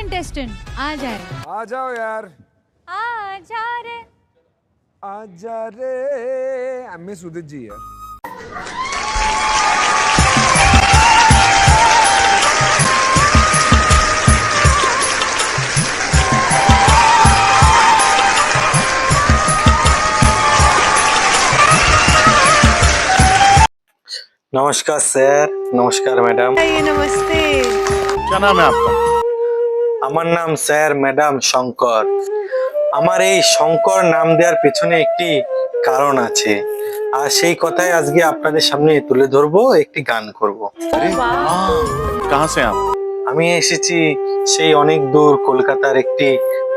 Contestant आ जाए। आ जाओ यार, आ जा रे। आ जा रे। एमएस उदित जी यार। नमस्कार सर, नमस्कार मैडम। नमस्ते। क्या नाम है आपका? আমার নাম স্যার ম্যাডাম শঙ্কর। আমার এই শঙ্কর নাম দেওয়ার পেছনে একটি কারণ আছে, আর সেই কথাই আজকে আপনাদের সামনে তুলে ধরবো, একটি গান করব। कहाँ से आप? আমি এসেছি সেই অনেক দূর কলকাতার একটি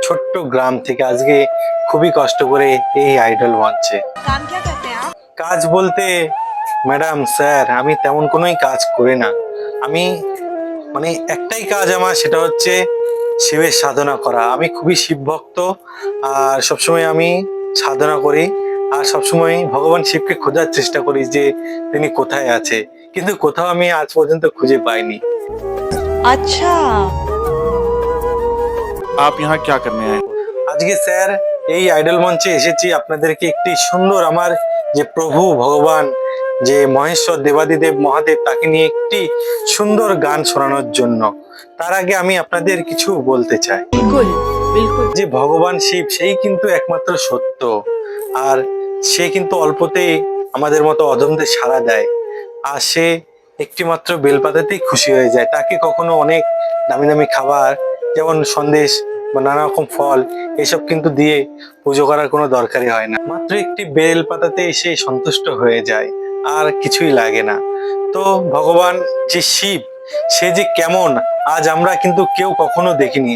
ছোট্ট গ্রাম থেকে, আজকে খুবই কষ্ট করে এই আইডল মঞ্চে। काम क्या करते हैं आप? কাজ বলতে ম্যাডাম স্যার আমি তেমন কোনোই কাজ করি না। আমি মানে একটাই কাজ আমার, সেটা হচ্ছে শিবের সাধনা করা। আমি খুবই শিব ভক্ত, আর সবসময় আমি সাধনা করি, আর সবসময় ভগবান শিবকে খোঁজার চেষ্টা করি যে তিনি কোথায় আছে, কিন্তু কোথাও আমি আজ পর্যন্ত খুঁজে পাইনি। अच्छा। आप यहाँ क्या करने आए? আজকে স্যার এই আইডল মঞ্চে এসেছি আপনাদেরকে একটি সুন্দর আমার যে প্রভু ভগবান, যে মহেশ্বর দেবাদিদেব মহাদেব, তাকে নিয়ে একটি সুন্দর গান শোনানোর জন্য। তার আগে আমি আপনাদের কিছু বলতে চাই। बिल्कुल बिल्कुल। যে ভগবান শিব সেই কিন্তু একমাত্র সত্য, আর সে কিন্তু অল্পতেই আমাদের মতো অধমদের সাড়া দেয়, আর সে একটি মাত্র বেলপাতাতেই খুশি হয়ে যায়। তাকে কখনো অনেক দামি দামি খাবার, যেমন সন্দেশ বা নানা রকম ফল, এসব কিন্তু দিয়ে পুজো করার কোনো দরকারই হয় না। মাত্র একটি বেলপাতাতে সে সন্তুষ্ট হয়ে যায়, আর কিছুই লাগে না। তো ভগবান যে শিব, সে যে কেমন আজ আমরা কিন্তু কেউ কখনো দেখিনি।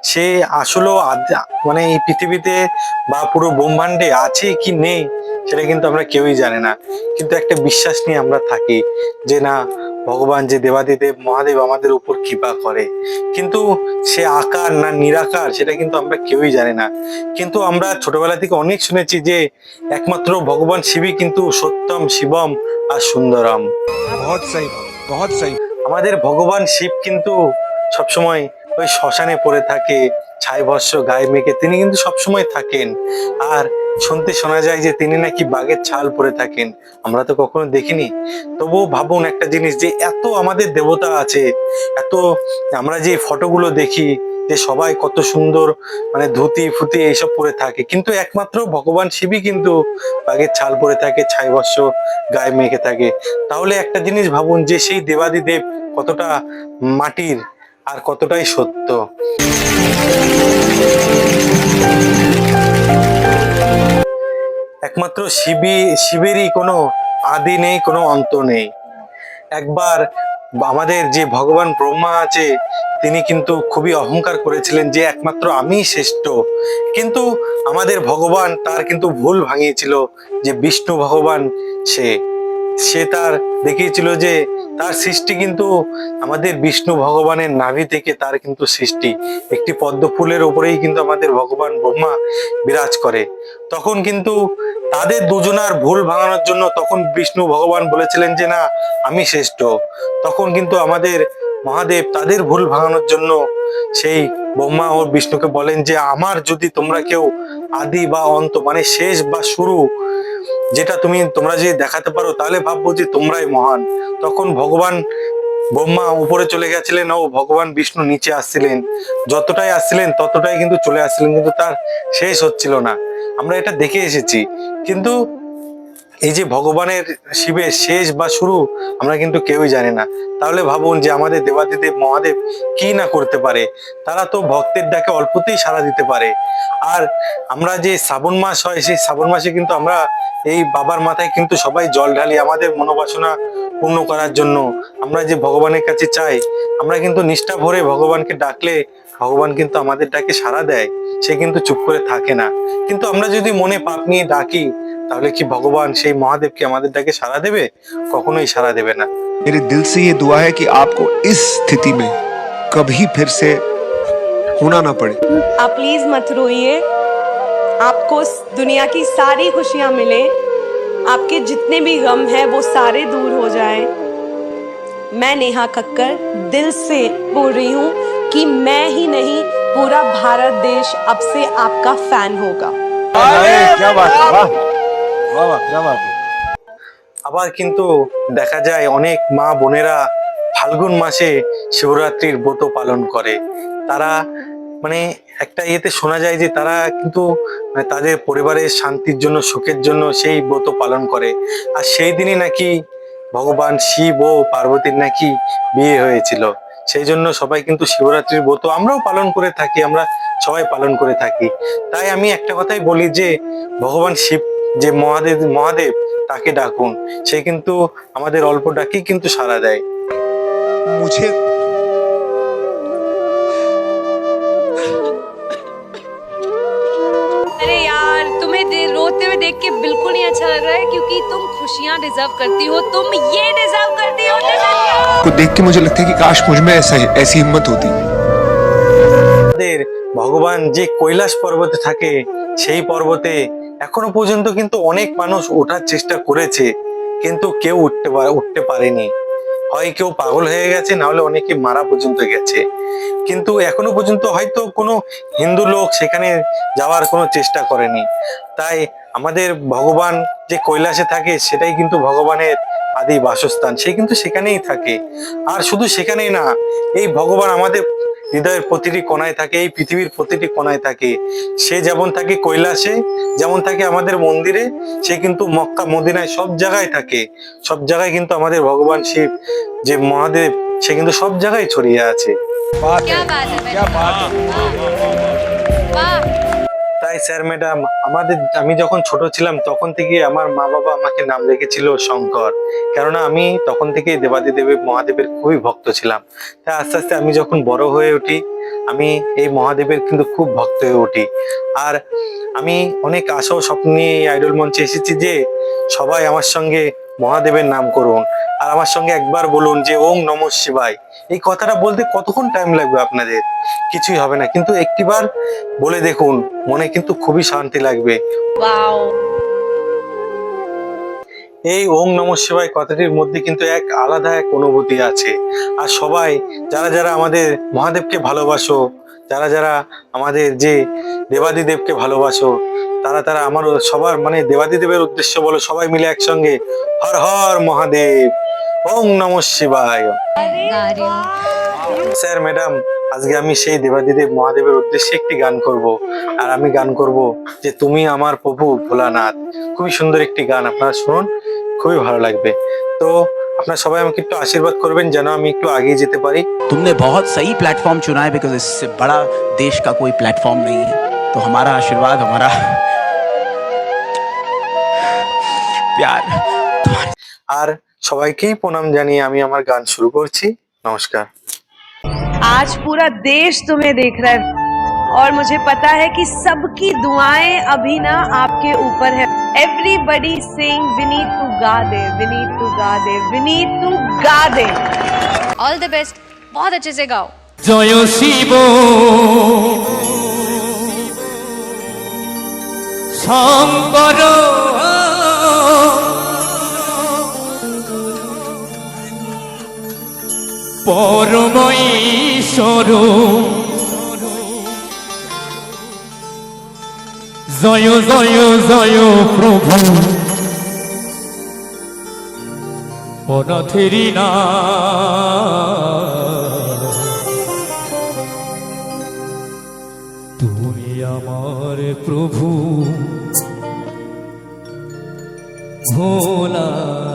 সে আসলেও মানে এই পৃথিবীতে বা পুরো ব্রহ্মাণ্ডে আছে কি নেই সেটা কিন্তু আমরা কেউই জানে না, কিন্তু একটা বিশ্বাস নিয়ে আমরা থাকি যে না, ভগবান যে দেবাদিদেব মহাদেব আমাদের উপর কৃপা করে, কিন্তু সে আকার না নিরাকার সেটা কিন্তু আমরা কেউই জানি না। কিন্তু আমরা ছোটবেলা থেকে অনেক শুনেছি যে একমাত্র ভগবান শিবই কিন্তু সত্যম শিবম আর সুন্দরম। बहुत सही, बहुत सही। আমাদের ভগবান শিব কিন্তু সবসময় ওই শ্মশানে পড়ে থাকে, ছাই ভস্য গায়ে মেখে তিনি কিন্তু সবসময় থাকেন। আর শুনতে শোনা যায় যে তিনি নাকি বাঘের ছাল পরে থাকেন, আমরা তো কখনো দেখিনি। তবুও ভাবুন একটা জিনিস, যে এত আমাদের দেবতা আছে, এত আমরা যে ফটোগুলো দেখি যে সবাই কত সুন্দর মানে ধুতি ফুতি এইসব পরে থাকে, কিন্তু একমাত্র ভগবান শিবই কিন্তু বাঘের ছাল পরে থাকে, ছাই ভস্য গায়ে মেখে থাকে। তাহলে একটা জিনিস ভাবুন, যে সেই দেবাদিদেব কতটা মাটির আর কতটাই সত্য। একমাত্র শিবেরই কোনো আদি নেই, কোনো অন্ত নেই। একবার আমাদের যে ভগবান ব্রহ্মা আছে, তিনি কিন্তু খুবই অহংকার করেছিলেন যে একমাত্র আমিই শ্রেষ্ঠ, কিন্তু আমাদের ভগবান তার কিন্তু ভুল ভাঙিয়েছিল, যে বিষ্ণু ভগবান সে তার দেখিয়েছিল যে তার সৃষ্টি কিন্তু আমাদের বিষ্ণু ভগবানের নাভি থেকে তার কিন্তু সৃষ্টি, একটি পদ্ম ফুলের উপরেই কিন্তু আমাদের ভগবান ব্রহ্মা বিরাজ করে। তখন কিন্তু তাদের দুজনার ভুল ভাঙানোর জন্য তখন বিষ্ণু ভগবান বলেছিলেন যে না, আমি শ্রেষ্ঠ। তখন কিন্তু আমাদের মহাদেব তাদের ভুল ভাঙানোর জন্য সেই ব্রহ্মা ও বিষ্ণুকে বলেন যে আমার যদি তোমরা কেউ আদি বা অন্ত মানে শেষ বা শুরু যেটা তোমরা যদি দেখাতে পারো, তাহলে ভাববো যে তোমরাই মহান। তখন ভগবান ব্রহ্মা উপরে চলে গেছিলেন ও ভগবান বিষ্ণু নিচে আসছিলেন, যতটাই আসছিলেন ততটাই কিন্তু চলে আসছিলেন, কিন্তু তার শেষ হচ্ছিল না। আমরা এটা দেখে এসেছি, কিন্তু এই যে ভগবানের শিবের শেষ বা শুরু আমরা কিন্তু কেউই জানি না। তাহলে ভাবুন যে আমাদের দেবাদিদেব মহাদেব কি না করতে পারে, তারা তো ভক্তের ডাকে অল্পতেই সাড়া দিতে পারে। আর আমরা যে শ্রাবণ মাস হয়, সেই শ্রাবণ মাসে কিন্তু আমরা এই বাবার মাথায় কিন্তু সবাই জল ঢালি আমাদের মনোবাসনা পূর্ণ করার জন্য। আমরা যে ভগবানের কাছে চাই, আমরা কিন্তু নিষ্ঠা ভরে ভগবানকে ডাকলে ভগবান কিন্তু আমাদের ডাকে সাড়া দেয়, সে কিন্তু চুপ করে থাকে না। কিন্তু আমরা যদি মনে পাপ নিয়ে ডাকি, তাহলে কি ভগবান সেই মহাদেব কি আমাদের ডাকে সাড়া দেবে? কখনোই সাড়া দেবে না। मेरे दिल से ये दुआ है कि आपको इस स्थिति में कभी फिर से होना ना पड़े। आप प्लीज मत रोइए, आपको दुनिया की सारी खुशियां मिले, आपके जितने भी गम है वो सारे दूर हो जाएं। मैं नेहा कक्कर दिल से बोल रही हूँ, कि मैं ही नहीं पूरा भारत देश अब से आपका फैन होगा। क्या बात है, वाह वाह वाह, क्या बात है। আবার কিন্তু দেখা যায় অনেক মা বোনেরা ফাল্গুন মাসে শিবরাত্রির ব্রত পালন করে। তারা মানে একটা ইয়েতে শোনা যায় যে তারা কিন্তু মানে তাদের পরিবারের শান্তির জন্য, সুখের জন্য সেই ব্রত পালন করে। আর সেই দিনই নাকি ভগবান শিব ও পার্বতীর নাকি বিয়ে হয়েছিল। সেই জন্য সবাই কিন্তু শিবরাত্রির ব্রত আমরাও পালন করে থাকি, আমরা সবাই পালন করে থাকি। তাই আমি একটা কথাই বলি যে ভগবান শিব যে মহাদেব তাকে ডাকুন, সে কিন্তু আমাদের অল্প ডাকেই কিন্তু সাড়া দেয়। मुझे अरे यार, तुम्हें रोते हुए देख के बिल्कुल नहीं अच्छा लग रहा है, क्योंकि तुम खुशियां डिजर्व करती हो, तुम ये डिजर्व करती हो। को देख के मुझे लगता है कि काश मुझ में ऐसी हिम्मत होती। আমাদের ভগবান যে কৈলাস পর্বতে থাকে, সেই পর্বতে এখনো পর্যন্ত কিন্তু অনেক মানুষ ওঠার চেষ্টা করেছে, কিন্তু কেউ উঠতে পারেনি। হয় কেউ পাগল হয়ে গেছে, না হলে অনেকে মারা পর্যন্ত গেছে। কিন্তু এখনো পর্যন্ত হয়তো কোনো হিন্দু লোক সেখানে যাওয়ার কোনো চেষ্টা করেনি। তাই আমাদের ভগবান যে কৈলাসে থাকে সেটাই কিন্তু ভগবানের আদি বাসস্থান, সে কিন্তু সেখানেই থাকে। আর শুধু সেখানেই না, এই ভগবান আমাদের হৃদয়ের প্রতিটি কোণায় থাকে, এই পৃথিবীর প্রতিটি কোণায় থাকে। সে যেমন থাকে কৈলাসে, যেমন থাকে আমাদের মন্দিরে, সে কিন্তু মক্কা মদিনায় সব জায়গায় থাকে। সব জায়গায় কিন্তু আমাদের ভগবান শিব যে মহাদেব, সে কিন্তু সব জায়গায় ছড়িয়ে আছে। बात क्या है, बात है भाई, क्या बात है। वाह। তাই স্যার ম্যাডাম, আমি যখন ছোট ছিলাম তখন থেকে আমার মা বাবা আমাকে নাম রেখেছিল শঙ্কর, কেননা আমি তখন থেকেই দেবাদিদেবের মহাদেবের খুবই ভক্ত ছিলাম। তাই আস্তে আস্তে আমি যখন বড় হয়ে উঠি, আমি এই মহাদেবের কিন্তু খুব ভক্ত হয়ে উঠি। আর আমি অনেক আশা ও স্বপ্ন নিয়ে এই আইডল মঞ্চে এসেছি যে সবাই আমার সঙ্গে মহাদেবের নাম করুন, আর আমার সঙ্গে একবার বলুন যে ওং নমঃ শিবায়। এই কথাটা বলতে কতক্ষণ টাইম লাগবে আপনাদের? কিছুই হবে না, কিন্তু একটিবার বলে দেখুন, মনে কিন্তু খুবই শান্তি লাগবে। वाओ। এই ওং নমঃ শিবায় কথাটির মধ্যে কিন্তু এক আলাদা এক অনুভূতি আছে। আর সবাই যারা যারা আমাদের মহাদেবকে ভালোবাসো, যারা যারা আমাদের যে দেবাদিদেবকে ভালোবাসো, তারা আমার সবার মানে দেবাদিদেবের উদ্দেশ্য বলো, সবাই মিলে একসঙ্গে হর হর মহাদেব, ওং নমঃ শিবায়। गा रही हूँ। স্যার ম্যাডাম, আজকে আমি সেই দেবাদিদেব মহাদেবের উদ্দেশ্যে একটি গান করব। আর আমি গান করব যে তুমি আমার প্রভু ভোলানাথ। খুবই সুন্দর একটি গান, আপনারা শুনুন, খুবই ভালো লাগবে। তো আপনারা সবাই আমাকে একটু আশীর্বাদ করবেন যেন আমি একটু এগিয়ে যেতে পারি। तुमने बहुत सही प्लेटफॉर्म चुना है, बिकॉज इससे बड़ा देश का कोई प्लेटफॉर्म नहीं है। तो हमारा आशीर्वाद, हमारा प्यार तुम्हारे। আর সবাইকেই প্রণাম জানিয়ে আমি আমার গান শুরু করছি। নমস্কার। आज पूरा देश तुम्हें देख रहा है और मुझे पता है कि सबकी दुआएं अभी ना आपके ऊपर है। Everybody saying we need to गा दे, वी नीड टू गा दे, वी नीड टू गा दे। ऑल द बेस्ट, बहुत अच्छे से गाओ। জয় শিব শঙ্কর পরম ঈশ্বর, জয় জয় জয় প্রভু অনাথেরি না। তুমি আমার প্রভু ভোলানাথ।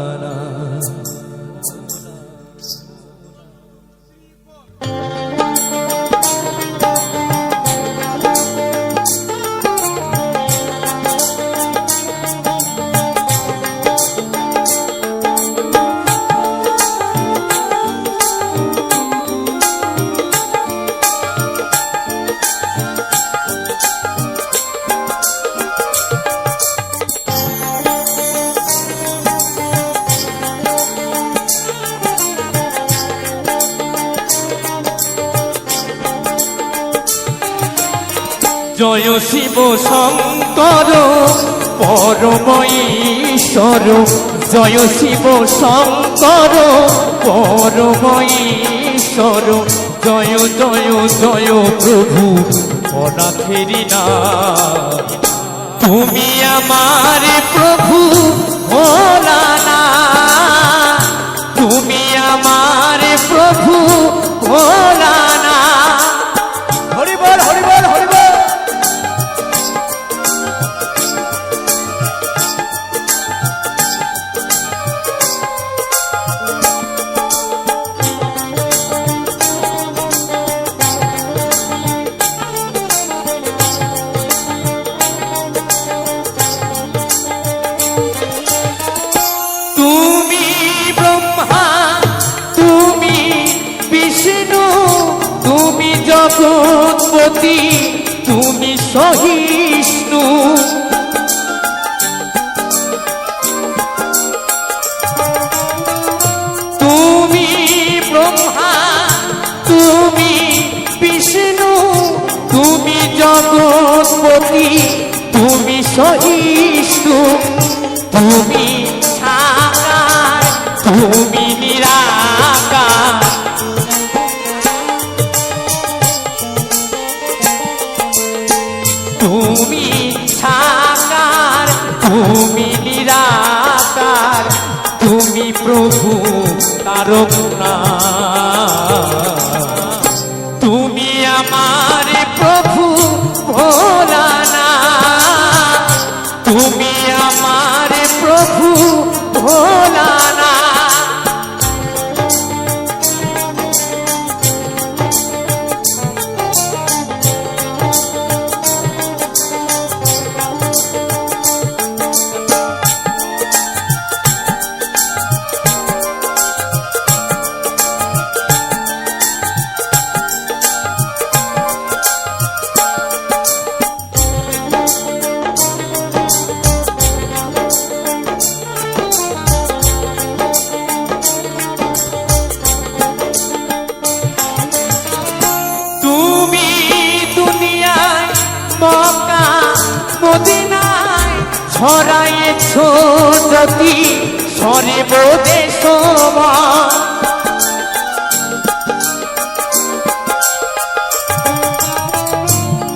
জয় শিব শঙ্কর পরম ঈশ্বর, জয় শিব শঙ্কর পরম ঈশ্বর জয় জয় জয় প্রভু অনাথেরি না তুমি আমার প্রভু ভোলানা তুমি আমার প্রভু ভোলানা হরি বল হরি বল হরি বল তুমি ব্রহ্মা তুমি বিষ্ণু তুমি জগৎপতি তুমি সহিষ্ণু তুমি ব্রহ্মা তুমি বিষ্ণু তুমি জগৎপতি তুমি সহিষ্ণু তুমি সাকার তুমি নিরাকার তুমি সাকার তুমি নিরাকার তুমি প্রভু তারক না তুমি আমার প্রভু ভোলানা তুমি আমার প্রভু ভোলানা তুমি দুনিয়ায় মক্কা মদিনায় ছড়াইছ জ্যোতি সর্বদেশময়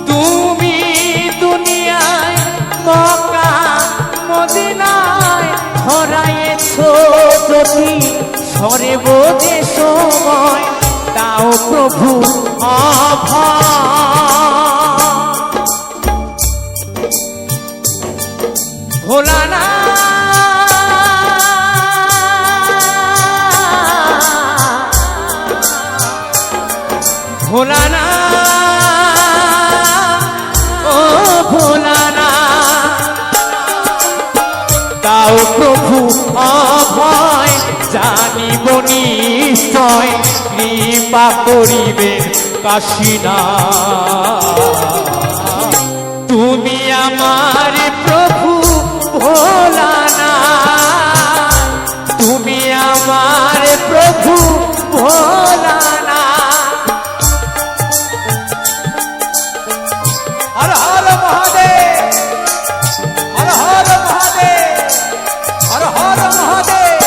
তুমি দুনিয়ায় মক্কা মদিনায় ছড়াইছ জ্যোতি সর্বদেশময় দাও প্রভু ভোলানা ভোলানা ও ভোলানা দাও প্রভু অভয় জানিব নিশ্চয় কৃপা করিবেন কাশিনা তুমি আমার প্রভু ভোলানা তুমি আমার প্রভু ভোলানা হর হর মহাদেব হর হর মহাদেব হর হর মহাদেব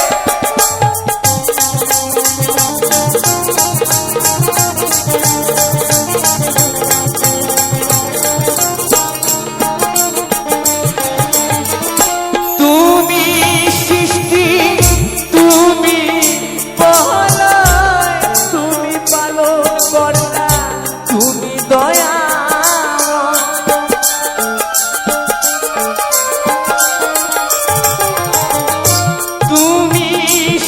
তুমি সৃষ্টি তুমি প্রলয় তুমি পালন কর্তা তুমি দয়া তুমি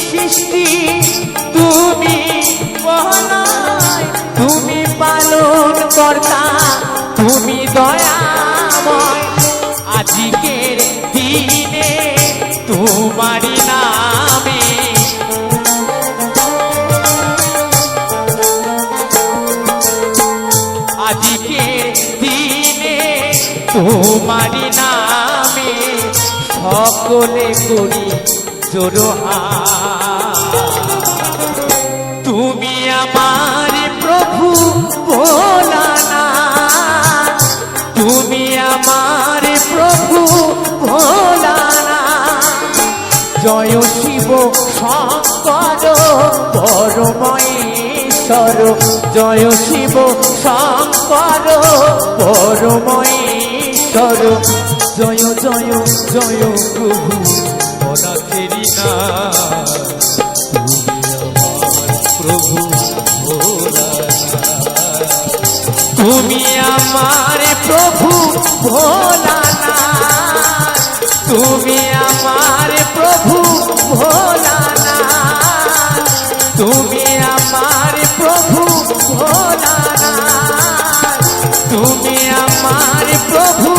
সৃষ্টি তুমি প্রলয় তুমি পালন কর্তা তুমি দয়াময় আজকের দিনে তোমারি নামে আজকের দিনে তোমারি নামে সকলে করি জোড়হাত তুমি আমার প্রভু ভোলানা তুমি আমার প্রভু ভোলানা জয় শিব শঙ্কর পরমেশ্বর জয় শিব শঙ্কর পরমেশ্বর জয় জয় জয় প্রভু অনাথেরি না তুমি আমার প্রভু ভোলানাথ তুমি আমার প্রভু ভোলানাথ তুমি আমার প্রভু ভোলানাথ তুমি আমার প্রভু